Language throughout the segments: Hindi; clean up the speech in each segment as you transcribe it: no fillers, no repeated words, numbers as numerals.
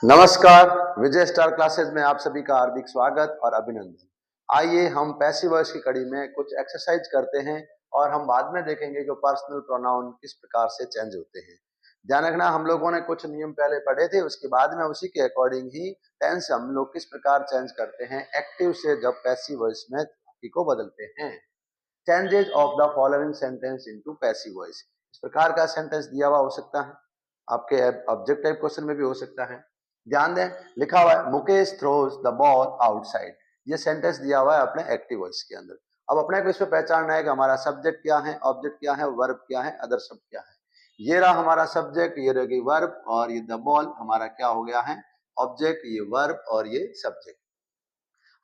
नमस्कार। विजय स्टार क्लासेस में आप सभी का हार्दिक स्वागत और अभिनंदन। आइए हम पैसिव वॉइस की कड़ी में कुछ एक्सरसाइज करते हैं और हम बाद में देखेंगे कि पर्सनल प्रोनाउन किस प्रकार से चेंज होते हैं। ध्यान रखना, हम लोगों ने कुछ नियम पहले पढ़े थे, उसके बाद में उसी के अकॉर्डिंग ही टेंस हम लोग किस प्रकार चेंज करते हैं एक्टिव से जब पैसिव वॉइस में को बदलते हैं। Changes of the following sentence into passive voice. इस प्रकार का सेंटेंस दिया हुआ हो सकता है, आपके ऑब्जेक्टिव क्वेश्चन में भी हो सकता है। ध्यान दें, लिखा हुआ है Mukesh throws the ball outside. ये सेंटेंस दिया हुआ है अपने एक्टिव वॉइस के अंदर। अब अपने को इसमें पहचानना है कि हमारा सब्जेक्ट क्या है, ऑब्जेक्ट क्या है, वर्ब क्या है, अदर शब्द क्या है। ये रहा हमारा सब्जेक्ट, ये रहेगी वर्ब, और ये द बॉल हमारा क्या हो गया है, ऑब्जेक्ट, ये वर्ब और ये सब्जेक्ट।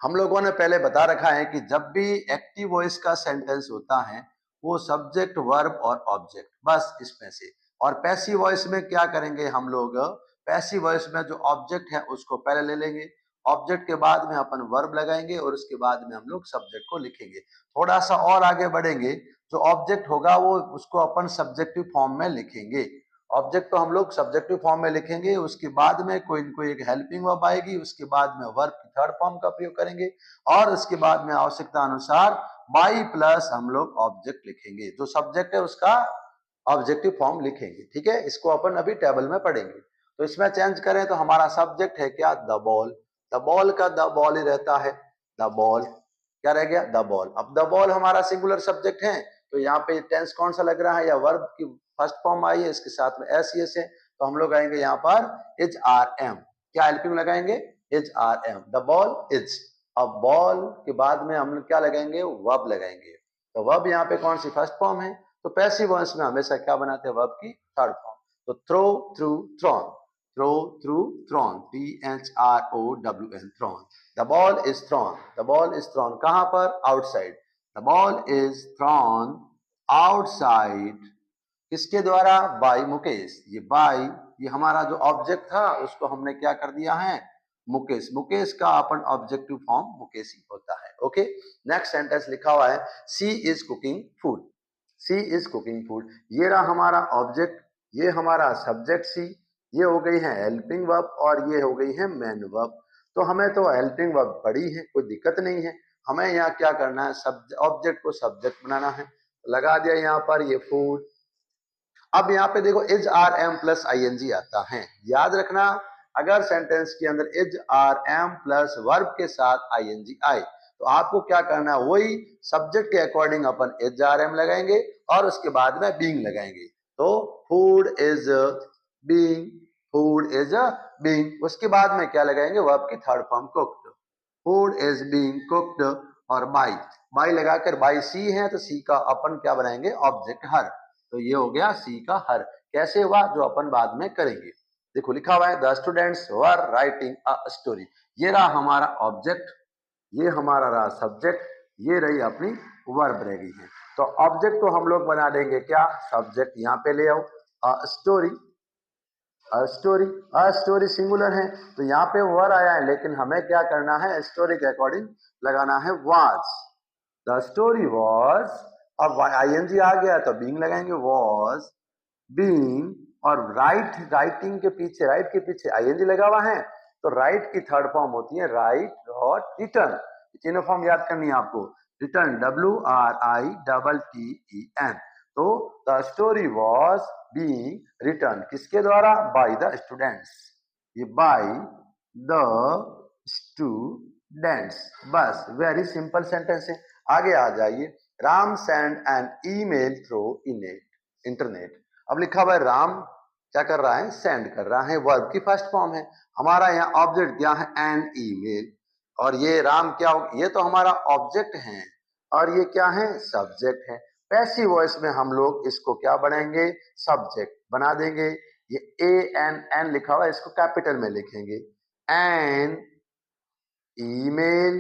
हम लोगों ने पहले बता रखा है कि जब भी एक्टिव वॉइस का सेंटेंस होता है वो सब्जेक्ट, वर्ब और ऑब्जेक्ट, बस इसमें से। और पैसिव वॉइस में क्या करेंगे हम लोग, पैसिव वॉइस में जो ऑब्जेक्ट है उसको पहले ले लेंगे, ऑब्जेक्ट के बाद में अपन वर्ब लगाएंगे और उसके बाद में हम लोग सब्जेक्ट को लिखेंगे। थोड़ा सा और आगे बढ़ेंगे, जो ऑब्जेक्ट होगा वो उसको अपन सब्जेक्टिव फॉर्म में लिखेंगे। ऑब्जेक्ट तो हम लोग सब्जेक्टिव फॉर्म में लिखेंगे, उसके बाद में कोई न कोई एक हेल्पिंग वर्ब आएगी, उसके बाद में वर्ब की थर्ड फॉर्म का प्रयोग करेंगे और उसके बाद में आवश्यकता अनुसार बाई प्लस हम लोग ऑब्जेक्ट लिखेंगे। जो सब्जेक्ट है उसका ऑब्जेक्टिव फॉर्म लिखेंगे। ठीक है, इसको अपन अभी टेबल में पढ़ेंगे। तो इसमें चेंज करें तो हमारा सब्जेक्ट है क्या, द बॉल। द बॉल का द बॉल ही रहता है, द बॉल क्या रह गया, द बॉल। अब द बॉल हमारा सिंगुलर सब्जेक्ट है, तो यहाँ पे टेंस कौन सा लग रहा है, या वर्ब की फर्स्ट फॉर्म आई है, इसके साथ में एस एस है, तो हम लोग आएंगे यहाँ पर इज आर एम। क्या हेल्पिंग लगाएंगे, is are am, the ball is. अब बॉल के बाद में हम लोग क्या लगाएंगे, वर्ब लगाएंगे। तो वर्ब यहाँ पे कौन सी फर्स्ट फॉर्म है, तो पैसिव वॉइस में हमेशा क्या बनाते हैं, वर्ब की थर्ड फॉर्म। तो throw, threw, thrown, throw, threw, thrown, THROWN, thrown. The ball is thrown, the ball is thrown कहां पर, outside. The ball is thrown outside, किसके द्वारा, बाय मुकेश। ये बाय, ये हमारा जो ऑब्जेक्ट था उसको हमने क्या कर दिया है, मुकेश। मुकेश का अपन ऑब्जेक्टिव फॉर्म मुकेश ही होता है। ओके, नेक्स्ट सेंटेंस लिखा हुआ है she is cooking food. She is cooking food, ये रहा हमारा ऑब्जेक्ट, ये हमारा सब्जेक्ट सी, ये हो गई है हेल्पिंग वर्ब और ये हो गई है मेन वर्ब। तो हमें तो हेल्पिंग वर्ब पड़ी है, कोई दिक्कत नहीं है। हमें यहाँ क्या करना है, ऑब्जेक्ट को सब्जेक्ट बनाना है। लगा दिया यहाँ पर ये फूड। अब यहाँ पे देखो is are am plus I N G आता है। याद रखना, अगर सेंटेंस के अंदर is are am plus verb के साथ आई एन जी आए तो आपको क्या करना है, वही सब्जेक्ट के अकॉर्डिंग अपन इज आर एम लगाएंगे और उसके बाद में बीइंग लगाएंगे। तो food is being, food is being, उसके बाद में क्या लगाएंगे, वर्ब की third form cooked. Food is being cooked, और बाई, बाई लगाकर, बाई सी है तो सी का अपन क्या बनाएंगे, ऑब्जेक्ट हर। तो ये हो गया सी का हर। कैसे हुआ, जो अपन बाद में करेंगे। देखो लिखा हुआ है the students were writing a story. ये रहा हमारा ऑब्जेक्ट, ये हमारा रहा सब्जेक्ट, ये रही अपनी वर्ब रह गई है। तो ऑब्जेक्ट को हम लोग बना देंगे क्या, सब्जेक्ट यहाँ पे ले आओ, a story. A story, a story singular है तो यहाँ पे वर आया है, लेकिन हमें क्या करना है, स्टोरी के अकॉर्डिंग लगाना है वाज। द स्टोरी वॉज, अब आई एन जी आ गया तो बीइंग लगाएंगे, वॉज बीइंग। और राइट, राइटिंग के पीछे, राइट के पीछे आई एन जी लगा हुआ है, तो राइट की थर्ड फॉर्म होती है राइट और रिटर्न। तीनों फॉर्म याद करनी है आपको। Return, WRITTEN। तो the story was being return किसके द्वारा, बाय द स्टूडेंट्स। ये बाय द स्टूडेंट्स, बस वेरी सिंपल सेंटेंस है। आगे आ जाइए, Ram send an email through internet. अब लिखा हुआ है राम क्या कर रहा है, सेंड कर रहा है, वर्ब की फर्स्ट फॉर्म है। हमारा यहाँ ऑब्जेक्ट क्या है, एन ईमेल, और ये राम क्या हो, ये तो हमारा ऑब्जेक्ट है और ये क्या है, सब्जेक्ट है। पैसिव वॉइस में हम लोग इसको क्या बनाएंगे, सब्जेक्ट बना देंगे। ये ANN लिखा हुआ है, इसको कैपिटल में लिखेंगे, एन ईमेल,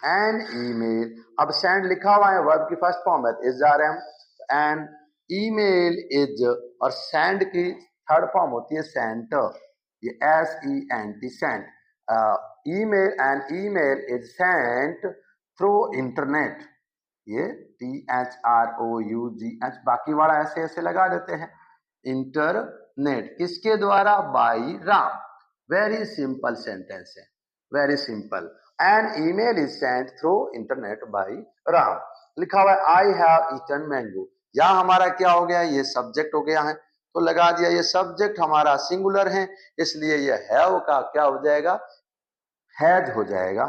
एन ईमेल। अब सेंड लिखा हुआ है, वर्ब की फर्स्ट फॉर्म है is are am, an email is, और सेंड की थर्ड फॉर्म होती है सेंट, ये SENT, sent. Email, an email is sent through internet, ये THROUGH, बाकी वाला ऐसे ऐसे लगा देते हैं। इंटरनेट किसके द्वारा, by Ram. Very simple sentence है, very simple. An email is sent through internet by Ram. लिखा हुआ है आई हैव ईटन मैंगो। यहाँ हमारा क्या हो गया, ये सब्जेक्ट हो गया है, तो लगा दिया, ये सब्जेक्ट हमारा सिंगुलर है, इसलिए ये हैव का क्या हो जाएगा, हैज हो जाएगा।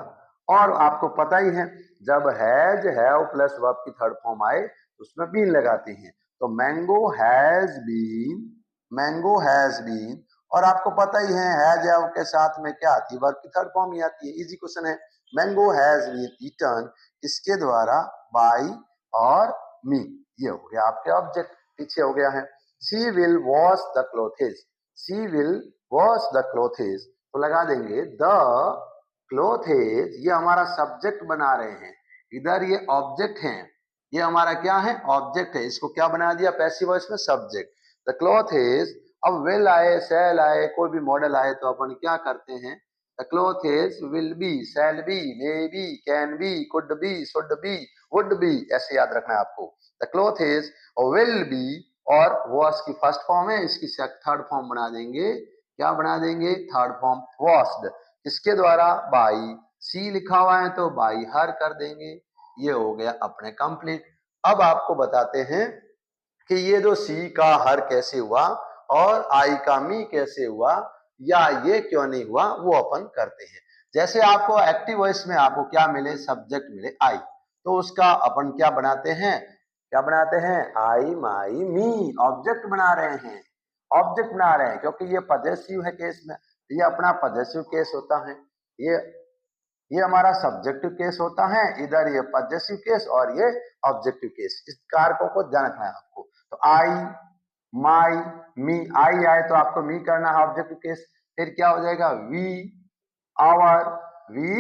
और आपको पता ही है, जब हैज हैव प्लस वर्ब की थर्ड फॉर्म आए तो उसमें बीन लगाते हैं, तो mango has been, mango has been. और आपको पता ही है हैज हैव के साथ में क्या आती है, वर्ब की थर्ड फॉर्म ही आती है। इजी क्वेश्चन है। मैंगो हैज बीन ईटन, इसके द्वारा बाय और मी, ये हो गया आपके ऑब्जेक्ट, पीछे हो गया है। She will wash the क्लोथेज, she will wash the क्लोथेज, तो लगा देंगे द क्लोथेज, ये हमारा सब्जेक्ट बना रहे हैं, इधर ये ऑब्जेक्ट है, ये हमारा क्या है, ऑब्जेक्ट है, इसको क्या बना दिया पैसिव वॉइस में, सब्जेक्ट। द क्लोथेज, अब विल आए, शैल आए, कोई भी मॉडल आए तो अपन क्या करते हैं, the क्लोथेज will be, shall be, may be, can be, could be, should be, would be, ऐसे याद रखना है आपको। द क्लोथेज विल बी, और वॉश की फर्स्ट फॉर्म है, इसकी थर्ड फॉर्म बना देंगे, क्या बना देंगे, थर्ड फॉर्म वॉश्ड, इसके द्वारा बाई, सी लिखा हुआ है तो बाई हर कर देंगे, ये हो गया अपने कंप्लीट। अब आपको बताते हैं कि ये जो सी का हर कैसे हुआ और आई का मी कैसे हुआ, या ये क्यों नहीं हुआ, वो अपन करते हैं। जैसे आपको एक्टिव वॉइस में आपको क्या मिले, सब्जेक्ट मिले आई, तो उसका अपन क्या बनाते हैं, क्या बनाते हैं, आई माई मी, ऑब्जेक्ट बना रहे हैं, ऑब्जेक्ट बना रहे हैं, क्योंकि ये पजेसिव है केस में, ये अपना पजेसिव केस होता है, ये हमारा सब्जेक्टिव केस होता है, इधर ये पजेसिव केस और ये ऑब्जेक्टिव केस, इस कारकों को ध्यान रखना है आपको। तो आई माई मी, आई आए तो आपको मी करना है ऑब्जेक्टिव केस, फिर क्या हो जाएगा, we our, we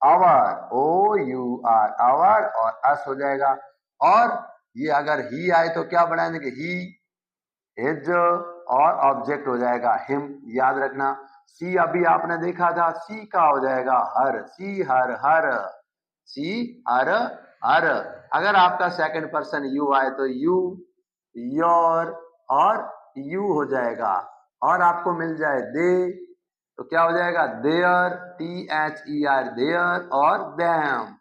our, O U R our, और अस हो जाएगा। और ये अगर ही आए तो क्या बना देंगे, ही हिज, और ऑब्जेक्ट हो जाएगा हिम, याद रखना। सी अभी आपने देखा था, सी का हो जाएगा हर, सी हर हर, सी हर हर। अगर आपका सेकंड पर्सन यू आए तो यू, योर, और यू हो जाएगा। और आपको मिल जाए दे तो क्या हो जाएगा, there, T H E R, there, और देम।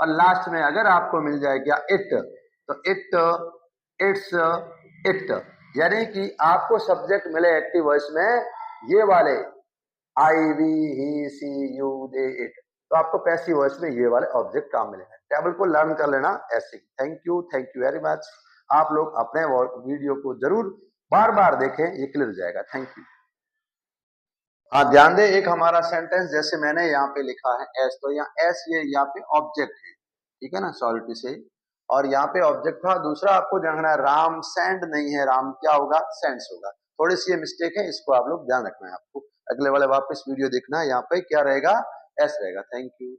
और लास्ट में अगर आपको मिल जाए क्या, इट, तो इट, इट्स, इट, यानी कि आपको सब्जेक्ट मिले एक्टिव वॉइस में ये वाले, I we he she you they it, तो आपको पैसिव वॉइस में ये वाले ऑब्जेक्ट काम मिले हैं। टेबल को लर्न कर लेना ऐसे। Thank you very much. आप लोग अपने वीडियो को जरूर बार बार देखें, ये क्लियर हो जाएगा। Thank you. हाँ ध्यान दे, एक हमारा सेंटेंस जैसे मैंने यहाँ पे लिखा है एस, तो यहाँ एस ये यहाँ पे ऑब्जेक्ट है, ठीक है ना, सॉलिटी से, और यहाँ पे ऑब्जेक्ट था। दूसरा आपको देखना है, राम सेंड नहीं है, राम क्या होगा, सेंड्स होगा। थोड़ी सी ये मिस्टेक है, इसको आप लोग ध्यान रखना है। आपको अगले वाले वापस वीडियो देखना है, यहाँ पे क्या रहेगा, एस रहेगा। Thank you.